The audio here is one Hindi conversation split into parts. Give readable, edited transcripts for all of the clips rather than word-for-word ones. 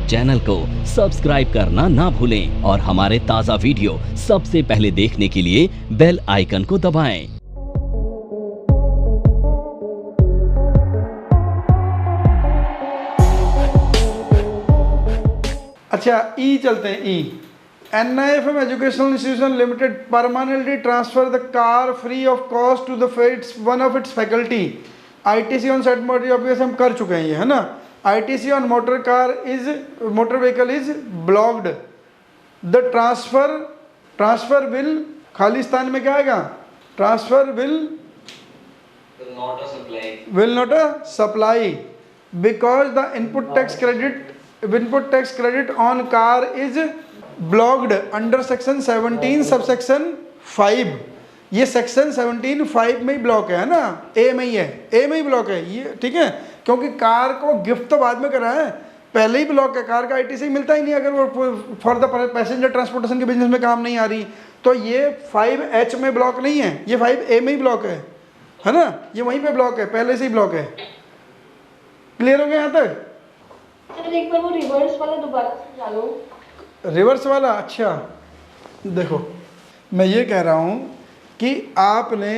चैनल को सब्सक्राइब करना ना भूलें और हमारे ताज़ा वीडियो सबसे पहले देखने के लिए बेल आइकन को दबाएं। अच्छा ई चलते हैं। ई NIFM educational institution limited permanently transfer the car free of cost to the one of its faculty. ITC on set motor obvious हम कर चुके हैं ये, है ना। ITC on motor vehicle is blocked. The transfer will Khalistan में क्या आएगा? Transfer will not a supply because the input tax credit on car is blocked under section 17 subsection 5। ये सेक्शन 17(5) में ही ब्लॉक है ना, ए में ही है, ए में ही ब्लॉक है ये, ठीक है। क्योंकि कार को गिफ्ट तो बाद में करा है, पहले ही ब्लॉक है। कार का ITC मिलता ही नहीं अगर वो फॉर द पैसेंजर ट्रांसपोर्टेशन के बिजनेस में काम नहीं आ रही। तो ये 5H में ब्लॉक नहीं है, ये 5A में ही ब्लॉक है ना। ये वहीं पे ब्लॉक है, पहले से ही ब्लॉक है। क्लियर हो गया यहाँ तक? एक बार वो रिवर्स वाला दोबारा समझा लो। रिवर्स वाला? अच्छा देखो, मैं ये कह रहा हूँ कि आपने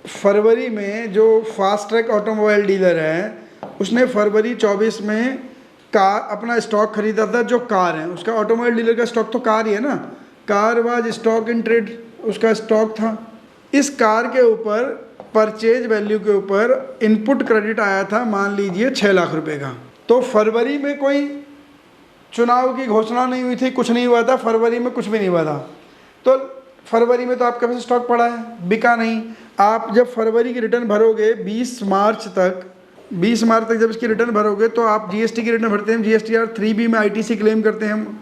फरवरी में जो फास्ट ट्रैक ऑटोमोबाइल डीलर है उसने फरवरी 24 में कार अपना स्टॉक खरीदा था। जो कार है उसका ऑटोमोबाइल डीलर का स्टॉक तो कार ही है ना, car was stock in trade, उसका स्टॉक था। इस कार के ऊपर परचेज वैल्यू के ऊपर इनपुट क्रेडिट आया था, मान लीजिए 6 लाख रुपए का। तो फरवरी में कोई चुनाव की घोषणा नहीं हुई थी, कुछ नहीं हुआ था, फरवरी में कुछ भी नहीं हुआ था। तो फरवरी में तो आपके पास स्टॉक पड़ा है, बिका नहीं। आप जब फरवरी की रिटर्न भरोगे 20 मार्च तक जब इसकी रिटर्न भरोगे तो आप GST की रिटर्न भरते हैं। GSTR 3B में ITC क्लेम करते हैं हम,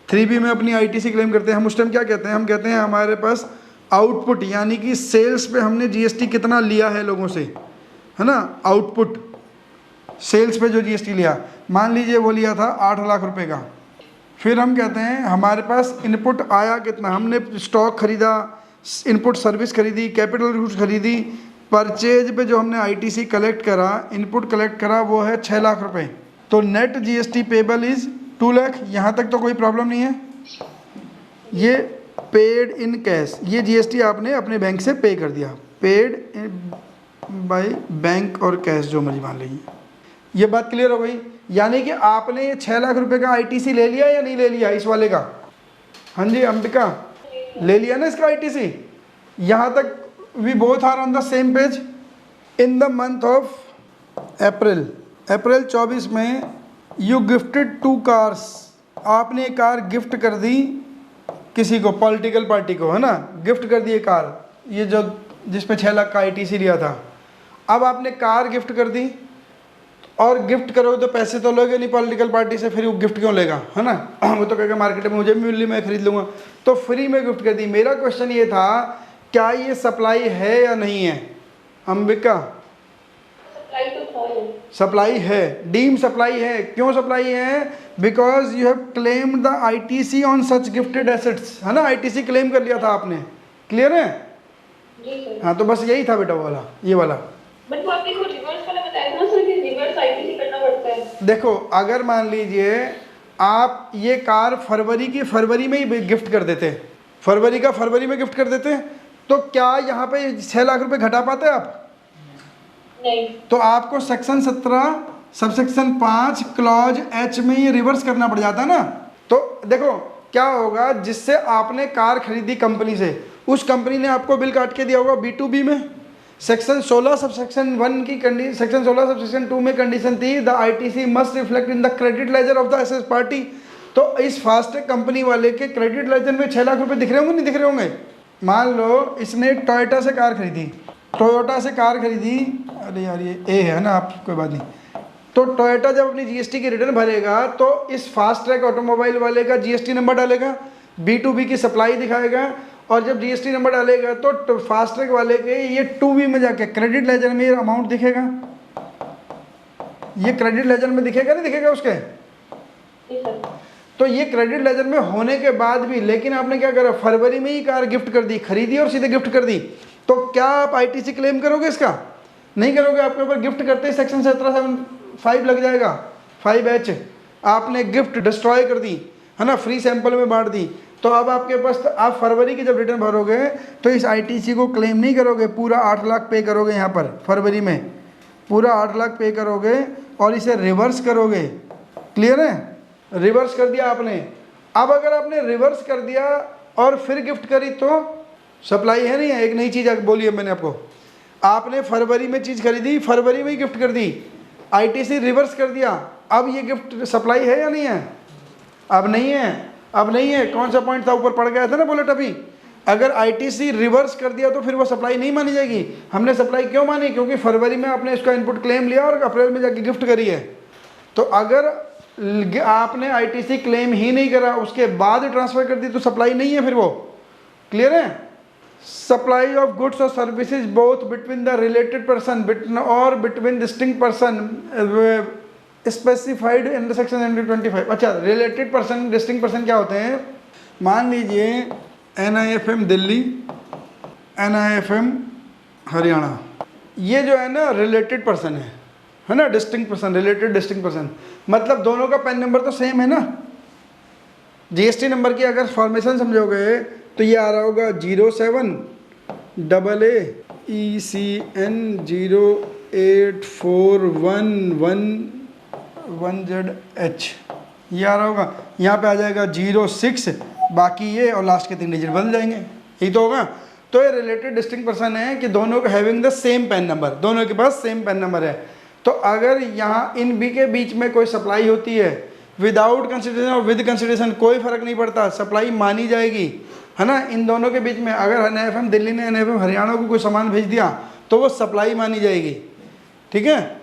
3B में अपनी ITC क्लेम करते हैं हम। उस टाइम क्या कहते हैं? हम कहते हैं हमारे पास आउटपुट यानी कि सेल्स पे हमने GST कितना लिया है लोगों से, है ना। आउटपुट सेल्स पे जो GST लिया, मान लीजिए वो लिया था 8 लाख रुपए का। फिर हम कहते हैं हमारे पास इनपुट आया कितना, हमने स्टॉक खरीदा, इनपुट सर्विस खरीदी, कैपिटल गुड्स खरीदी, परचेज पे जो हमने ITC कलेक्ट करा, इनपुट कलेक्ट करा, वो है 6 लाख रुपए। तो net GST payable is 2 lakh. यहाँ तक तो कोई प्रॉब्लम नहीं है। ये पेड इन कैश, ये GST आपने अपने बैंक से पे कर दिया, पेड बाय बैंक और कैश जो मर्जी मान लीजिए। ये बात क्लियर हो गई? यानी कि आपने ये 6 लाख रुपए का ITC ले लिया या नहीं ले लिया इस वाले का? हाँ जी अंबिका, ले लिया ना इसका ITC। यहाँ तक we both are on the same page. In the month of April 24 में यू गिफ्टेड 2 कार्स, आपने कार गिफ्ट कर दी किसी को, पॉलिटिकल पार्टी को, है ना। गिफ्ट कर दी कार, ये जो जिस पे 6 लाख का ITC लिया था। अब आपने कार गिफ्ट कर दी, और गिफ्ट करोगे तो पैसे तो लोगे नहीं पॉलिटिकल पार्टी से, फिर वो गिफ्ट क्यों लेगा, है ना। वो तो कहेगा मार्केट में मुझे भी मिली, मैं खरीद लूँगा। तो फ्री में गिफ्ट कर दी। मेरा क्वेश्चन ये था, क्या ये सप्लाई है या नहीं है अंबिका? सप्लाई है, डीम सप्लाई है। क्यों सप्लाई है? Because you have claimed the ITC on such gifted assets, है ना। ITC क्लेम कर लिया था आपने। क्लियर है? हाँ, तो बस यही था बेटा वाला, ये वाला। बट वो आपने को रिवर्स वाला बताया था ना सर, कि रिवर्स ITC करना पड़ता है। देखो, अगर मान लीजिए आप ये कार फरवरी में ही गिफ्ट कर देते, फरवरी में गिफ्ट कर देते, तो क्या यहाँ पे 6 लाख रुपए घटा पाते आप? नहीं। तो आपको सेक्शन 17 सबसेक्शन 5 क्लॉज H में ये रिवर्स करना पड़ जाता ना। तो देखो क्या होगा, जिससे आपने कार खरीदी कंपनी से, उस कंपनी ने आपको बिल काट के दिया होगा B2B में। सेक्शन 16 सबसेक्शन 1 की कंडीशन, सेक्शन 16 सबसेक्शन 2 में कंडीशन थी the ITC must reflect in the credit ledger of the assessee party. तो इस फास्ट कंपनी वाले के क्रेडिट लेजर में 6 लाख रुपए दिख रहे होंगे, नहीं दिख रहे होंगे? मान लो इसने टोयोटा से कार खरीदी, अरे यार ये ए है ना, आप कोई बात नहीं। तो टोयोटा जब अपनी GST की रिटर्न भरेगा तो इस फास्ट ट्रैक ऑटोमोबाइल वाले का GST नंबर डालेगा, B2B की सप्लाई दिखाएगा, और जब GST नंबर डालेगा तो फास्ट ट्रैक वाले के ये 2B में जाके क्रेडिट लेजर में ये अमाउंट दिखेगा। ये क्रेडिट लेजर में दिखेगा, नहीं दिखेगा उसके? तो ये क्रेडिट लेजर में होने के बाद भी, लेकिन आपने क्या करा, फरवरी में ही कार गिफ्ट कर दी, खरीदी और सीधे गिफ्ट कर दी, तो क्या आप ITC क्लेम करोगे इसका? नहीं करोगे। आपके ऊपर गिफ्ट करते ही सेक्शन 17(5) लग जाएगा, 5H। आपने गिफ्ट डिस्ट्रॉय कर दी, है ना, फ्री सैंपल में बांट दी, तो अब आपके पास आप फरवरी की जब रिटर्न भरोगे तो इस आईटीसी को क्लेम नहीं करोगे, पूरा 8 लाख पे करोगे यहाँ पर फरवरी में, पूरा 8 लाख पे करोगे और इसे रिवर्स करोगे। क्लियर है? रिवर्स कर दिया आपने। अब अगर आपने रिवर्स कर दिया और फिर गिफ्ट करी तो सप्लाई है नहीं है? एक नई चीज़ बोली है मैंने आपको, आपने फरवरी में चीज़ खरीदी, फरवरी में ही गिफ्ट कर दी, आईटीसी रिवर्स कर दिया, अब ये गिफ्ट सप्लाई है या नहीं है? अब नहीं है, अब नहीं है। कौन सा पॉइंट था ऊपर पड़ गया था ना बुलेट अभी, अगर आईटीसी रिवर्स कर दिया तो फिर वो सप्लाई नहीं मानी जाएगी। हमने सप्लाई क्यों मानी? क्योंकि फरवरी में आपने इसका इनपुट क्लेम लिया और अप्रैल में जाके गिफ्ट करी है। तो अगर आपने आईटीसी क्लेम ही नहीं करा उसके बाद ट्रांसफर कर दी तो सप्लाई नहीं है फिर वो। क्लियर है? सप्लाई ऑफ गुड्स और services both between the related person और between distinct person specified in section 125। अच्छा, रिलेटेड पर्सन डिस्टिंक्ट पर्सन क्या होते हैं? मान लीजिए NIFM दिल्ली, NIFM हरियाणा, ये जो है ना रिलेटेड पर्सन है ना, distinct person, related distinct person, मतलब दोनों का पैन नंबर तो सेम है ना। जीएसटी नंबर की अगर फॉर्मेशन समझोगे तो ये आ रहा होगा 07AA ECN08411ZH, ये आ रहा होगा। यहाँ पे आ जाएगा 06, बाकी ये और लास्ट के 3 डिजिट बदल जाएंगे, यही तो होगा। तो ये रिलेटेड डिस्टिंक्ट पर्सन है कि दोनों को having the same pan number, दोनों के पास सेम पैन नंबर है। तो अगर यहाँ इन बी के बीच में कोई सप्लाई होती है विदाउट कंसिडरेशन और विद कंसिडरेशन कोई फर्क नहीं पड़ता, सप्लाई मानी जाएगी, है ना। इन दोनों के बीच में अगर NIFM दिल्ली ने NIFM हरियाणा को कोई सामान भेज दिया तो वो सप्लाई मानी जाएगी। ठीक है?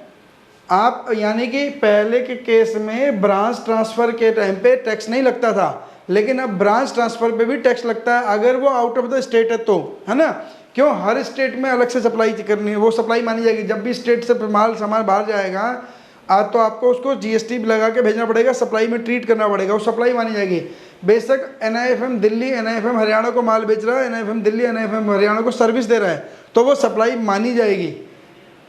आप यानी कि पहले के केस में ब्रांच ट्रांसफ़र के टाइम पे टैक्स नहीं लगता था, लेकिन अब ब्रांच ट्रांसफ़र पे भी टैक्स लगता है अगर वो आउट ऑफ द स्टेट है तो, है ना। क्यों? हर स्टेट में अलग से सप्लाई करनी है, वो सप्लाई मानी जाएगी। जब भी स्टेट से माल सामान बाहर जाएगा तो आपको उसको GST लगा के भेजना पड़ेगा, सप्लाई में ट्रीट करना पड़ेगा, वो सप्लाई मानी जाएगी। बेशक NIFM दिल्ली NIFM हरियाणा को माल बेच रहा है, NIFM दिल्ली NIFM हरियाणा को सर्विस दे रहा है, तो वो सप्लाई मानी जाएगी।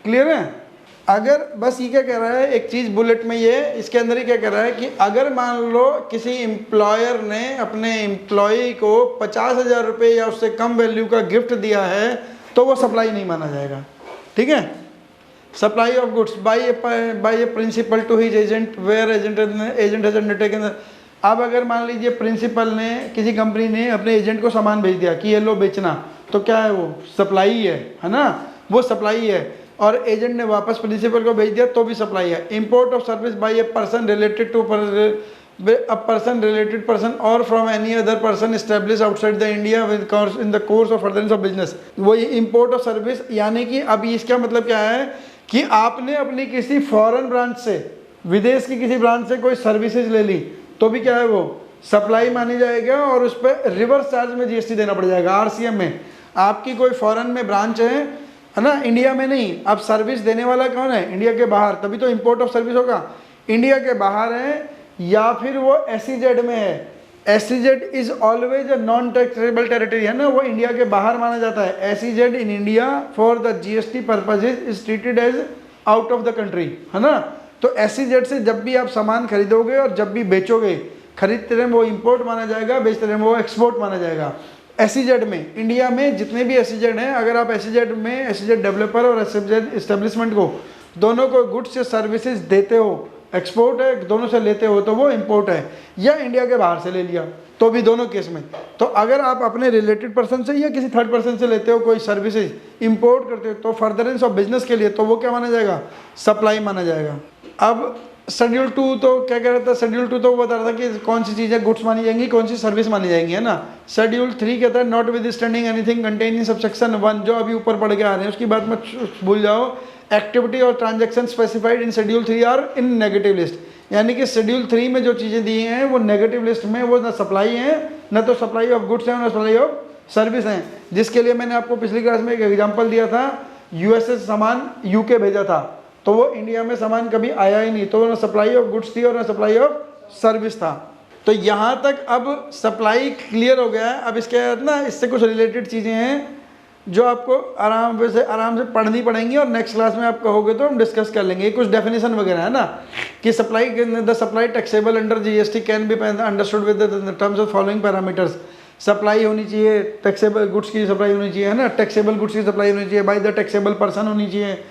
क्लियर है? अगर बस ये क्या कह रहा है एक चीज़ बुलेट में, ये इसके अंदर ही क्या कह रहा है कि अगर मान लो किसी एम्प्लॉयर ने अपने एम्प्लॉय को 50,000 रुपये या उससे कम वैल्यू का गिफ्ट दिया है तो वो सप्लाई नहीं माना जाएगा। ठीक है? Supply of goods by a principal to his agent where agent has undertaken. अब अगर मान लीजिए प्रिंसिपल ने, किसी कंपनी ने अपने एजेंट को सामान भेज दिया कि ये लो बेचना, तो क्या है वो? सप्लाई है ना, वो सप्लाई है। और एजेंट ने वापस प्रिंसिपल को भेज दिया तो भी सप्लाई है। Import of service by a person related to a person related person or from any other person established outside the India in the course of furtherance of business। वही इंपोर्ट ऑफ सर्विस, यानी कि अभी इसका मतलब क्या है कि आपने अपनी किसी फॉरेन ब्रांच से, विदेश की किसी ब्रांच से कोई सर्विसेज ले ली तो भी क्या है वो सप्लाई मानी जाएगा और उस पर रिवर्स चार्ज में GST देना पड़ जाएगा। RCM में आपकी कोई फॉरेन में ब्रांच है ना, इंडिया में नहीं। अब सर्विस देने वाला कौन है? इंडिया के बाहर, तभी तो इंपोर्ट ऑफ सर्विस होगा। इंडिया के बाहर है या फिर वो SEZ में है। SEZ is always a non taxable territory, है ना, वो इंडिया के बाहर माना जाता है। SEZ in India for the GST purposes is treated as out of the country, है ना। तो SEZ से जब भी आप सामान खरीदोगे और जब भी बेचोगे, खरीदते रहे वो इंपोर्ट माना जाएगा, बेचते रहे वो एक्सपोर्ट माना जाएगा। SEZ में, इंडिया में जितने भी SEZ हैं, अगर आप SEZ में SEZ डेवलपर और SEZ इस्टेब्लिशमेंट को दोनों को गुड्स या सर्विसेज देते हो, एक्सपोर्ट है, दोनों से लेते हो तो वो इंपोर्ट है, या इंडिया के बाहर से ले लिया तो भी दोनों केस में। तो अगर आप अपने रिलेटेड पर्सन से या किसी थर्ड पर्सन से लेते हो कोई सर्विसेज, इंपोर्ट करते हो तो फर्दरेंस ऑफ बिजनेस के लिए, तो वो क्या माना जाएगा? सप्लाई माना जाएगा। अब शेड्यूल 2 तो क्या कह रहा था? शेड्यूल 2 तो वो बता रहा था कि कौन सी चीज़ें गुड्स मानी जाएंगी, कौन सी सर्विस मानी जाएंगी, है ना। शेड्यूल 3 कहता है not with standing anything contain in subsection 1, जो अभी ऊपर पढ़ के आ रहे हैं उसकी बात मत भूल जाओ। एक्टिविटी और transaction specified in schedule 3 are in negative list, यानी कि शेड्यूल 3 में जो चीज़ें दी हैं वो नेगेटिव लिस्ट में, वो ना सप्लाई है, ना तो सप्लाई ऑफ गुड्स है, ना सप्लाई ऑफ सर्विस है। जिसके लिए मैंने आपको पिछली क्लास में एक एग्जांपल दिया था, USA से सामान UK भेजा था तो वो इंडिया में सामान कभी आया ही नहीं, तो ना सप्लाई ऑफ गुड्स थी और ना सप्लाई ऑफ सर्विस था। तो यहाँ तक अब सप्लाई क्लियर हो गया है। अब इसके बाद ना इससे कुछ रिलेटेड चीज़ें हैं जो आपको आराम से पढ़नी पड़ेंगी और नेक्स्ट क्लास में आप कहोगे तो हम डिस्कस कर लेंगे। कुछ डेफिनेशन वगैरह है ना कि the supply taxable under GST can be understood with the terms of following parameters. Supply होनी चाहिए, टैक्सेबल गुड्स की सप्लाई होनी चाहिए, है ना, टैक्सेबल गुड्स की सप्लाई होनी चाहिए, बाय द टैक्सेबल पर्सन होनी चाहिए,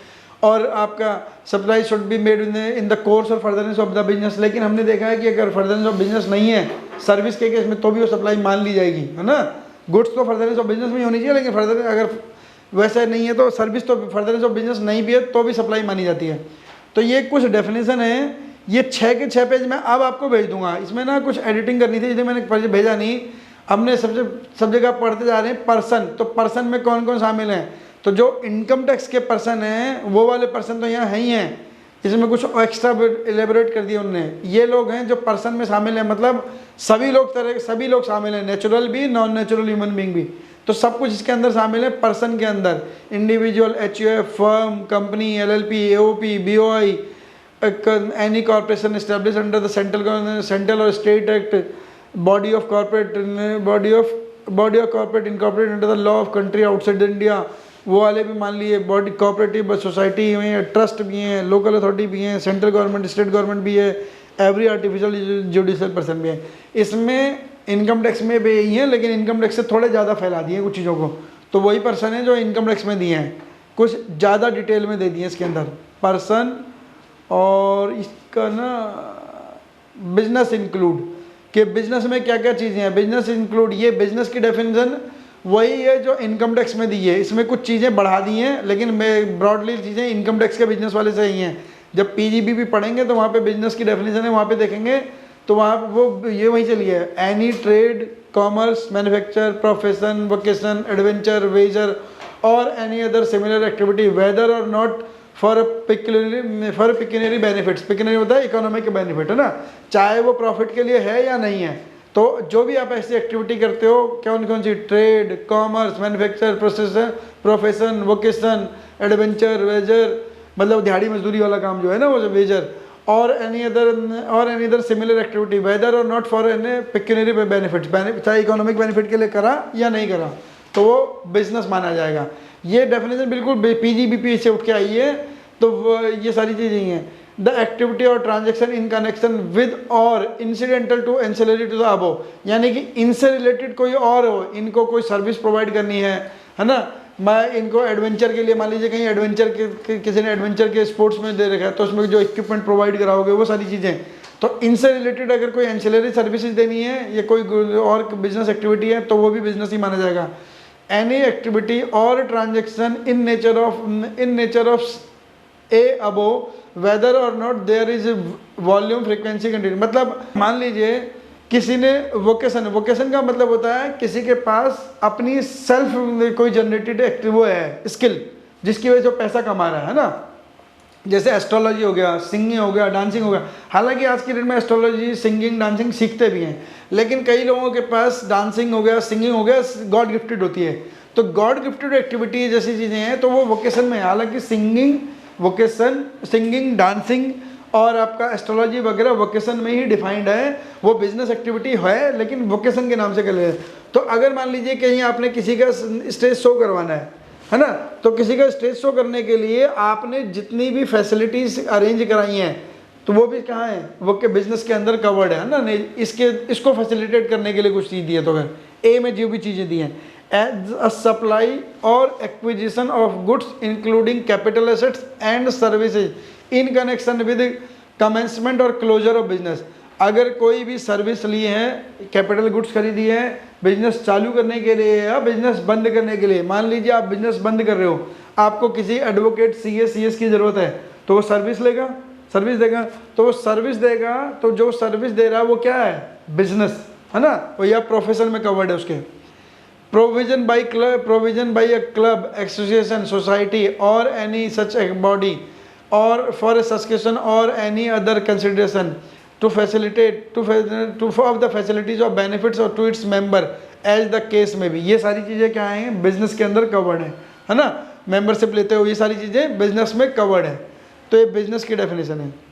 और आपका supply should be made in the course और फर्दरनेस ऑफ द बिजनेस। लेकिन हमने देखा है कि अगर फर्दरनेस ऑफ बिजनेस नहीं है सर्विस के केस में तो भी वो सप्लाई मान ली जाएगी, है ना। गुड्स तो फर्दरनेस ऑफ बिजनेस में ही होनी चाहिए, लेकिन फर्दर अगर वैसा नहीं है तो सर्विस तो फर्दरनेस ऑफ बिजनेस नहीं भी है तो भी सप्लाई मानी जाती है। तो ये कुछ डेफिनेशन है, ये 6 के 6 पेज मैं अब आपको भेज दूंगा। इसमें ना कुछ एडिटिंग करनी थी इसलिए मैंने भेजा नहीं। हमने सब जगह पढ़ते जा रहे हैं पर्सन, तो पर्सन में कौन कौन शामिल हैं, तो जो इनकम टैक्स के पर्सन हैं वो वाले पर्सन तो यहाँ है ही हैं, इसमें कुछ एक्स्ट्रा एलेबोरेट कर दिया उन्होंने। ये लोग हैं जो पर्सन में शामिल हैं, मतलब सभी लोग शामिल हैं, नेचुरल भी नॉन नेचुरल ह्यूमन बीइंग भी, तो सब कुछ इसके अंदर शामिल है पर्सन के अंदर। Individual, HUF, firm, company, LLP, AOP, BOI, any corporation establish under the central और state act, body of corporate incorporate under the law of country outside India, वो वाले भी मान लिए। बॉडी कोऑपरेटिव सोसाइटी में ट्रस्ट भी हैं, लोकल अथॉरिटी भी हैं, सेंट्रल गवर्नमेंट, स्टेट गवर्नमेंट भी है, एवरी आर्टिफिशियल जुडिशियल पर्सन भी है। इसमें इनकम टैक्स में भी यही है, लेकिन इनकम टैक्स से थोड़े ज़्यादा फैला दिए कुछ चीज़ों को, तो वही पर्सन है जो इनकम टैक्स में दिए हैं, कुछ ज़्यादा डिटेल में दे दिए इसके अंदर पर्सन। और इसका ना बिजनेस इंक्लूड, कि बिजनेस में क्या क्या चीज़ें हैं, बिजनेस इंक्लूड, ये बिजनेस की डेफिनेशन वही है जो इनकम टैक्स में दी है। इसमें कुछ चीज़ें बढ़ा दी हैं, लेकिन मैं ब्रॉडली चीज़ें इनकम टैक्स के बिजनेस वाले से ही हैं। जब पीजीबी भी पढ़ेंगे तो वहाँ पे बिजनेस की डेफिनेशन है, वहाँ पे देखेंगे तो वहाँ वो ये वहीं चली है, any trade, commerce, manufacture, profession, vocation, adventure, wager और any other similar activity whether और not for pecuniary benefits. Pecuniary होता है इकोनॉमिक बेनिफिट, है ना, चाहे वो प्रॉफिट के लिए है या नहीं है। तो जो भी आप ऐसी एक्टिविटी करते हो, कौन सी, trade, commerce, manufacture, profession, vocation, adventure, wager, मतलब दिहाड़ी मजदूरी वाला काम जो है ना वो वेजर, और any other similar activity whether और not for any pecuniary benefits, चाहे इकोनॉमिक बेनिफिट के लिए करा या नहीं करा तो वो बिजनेस माना जाएगा। ये डेफिनेशन बिल्कुल पीजीबीपी से उठ के आई है, तो ये सारी चीज़ें ही हैं। द एक्टिविटी और transaction in connection with or incidental to ancillary to the above, यानी कि इनसे रिलेटेड कोई और हो, इनको कोई सर्विस प्रोवाइड करनी है ना, मैं इनको एडवेंचर के लिए, मान लीजिए कहीं एडवेंचर के किसी ने एडवेंचर के स्पोर्ट्स में दे रखा है तो उसमें जो इक्विपमेंट प्रोवाइड कराओगे वो सारी चीज़ें, तो इनसे रिलेटेड अगर कोई एंसिलरी सर्विसेज देनी है या कोई और बिजनेस एक्टिविटी है तो वो भी बिजनेस ही माना जाएगा। एनी एक्टिविटी और transaction in nature of a above whether और not there is volume frequency continue, मतलब मान लीजिए किसी ने वोकेशन का मतलब होता है किसी के पास अपनी सेल्फ कोई जनरेटेड एक्टिव वो है स्किल जिसकी वजह से पैसा कमा रहा है ना, जैसे एस्ट्रोलॉजी हो गया, सिंगिंग हो गया, डांसिंग हो गया। हालांकि आज की डेट में एस्ट्रोलॉजी, सिंगिंग, डांसिंग सीखते भी हैं, लेकिन कई लोगों के पास डांसिंग हो गया, सिंगिंग हो गया गॉड गिफ्टेड होती है, तो गॉड गिफ्टेड एक्टिविटी जैसी चीज़ें हैं तो वो वोकेशन में है। हालांकि सिंगिंग, डांसिंग और आपका एस्ट्रोलॉजी वगैरह वोकेशन में ही डिफाइंड है, वो बिजनेस एक्टिविटी है लेकिन वोकेशन के नाम से कर ले। तो अगर मान लीजिए कहीं आपने किसी का स्टेज शो करवाना है ना, तो किसी का स्टेज शो करने के लिए आपने जितनी भी फैसिलिटीज़ अरेंज कराई हैं तो वो भी कहाँ है, वो के बिजनेस के अंदर कवर्ड है ना, नहीं इसको फैसिलिटेट करने के लिए कुछ चीज़ दी है। तो अगर ए में जो भी चीज़ें दी हैं, एज अ सप्लाई और acquisition of goods including capital assets and services in connection with commencement और क्लोजर ऑफ बिजनेस। अगर कोई भी सर्विस ली है, कैपिटल गुड्स खरीदी है बिजनेस चालू करने के लिए या बिजनेस बंद करने के लिए, मान लीजिए आप बिजनेस बंद कर रहे हो, आपको किसी एडवोकेट CS की ज़रूरत है तो वो सर्विस देगा, तो वो सर्विस देगा, तो जो सर्विस दे रहा है वो क्या है, बिजनेस है ना, वो या प्रोफेशन में कवर्ड है उसके। Provision by a club, association, society और एनी सच ए बॉडी और फॉर ए सब्सक्रिप्शन और any other consideration to facilitate of the facilities or benefits or to its member as the case में भी, ये सारी चीज़ें क्या हैं, बिजनेस के अंदर कवर्ड है ना, मेंबरशिप लेते हो ये सारी चीज़ें बिजनेस में कवर्ड है। तो ये बिजनेस की डेफिनेशन है।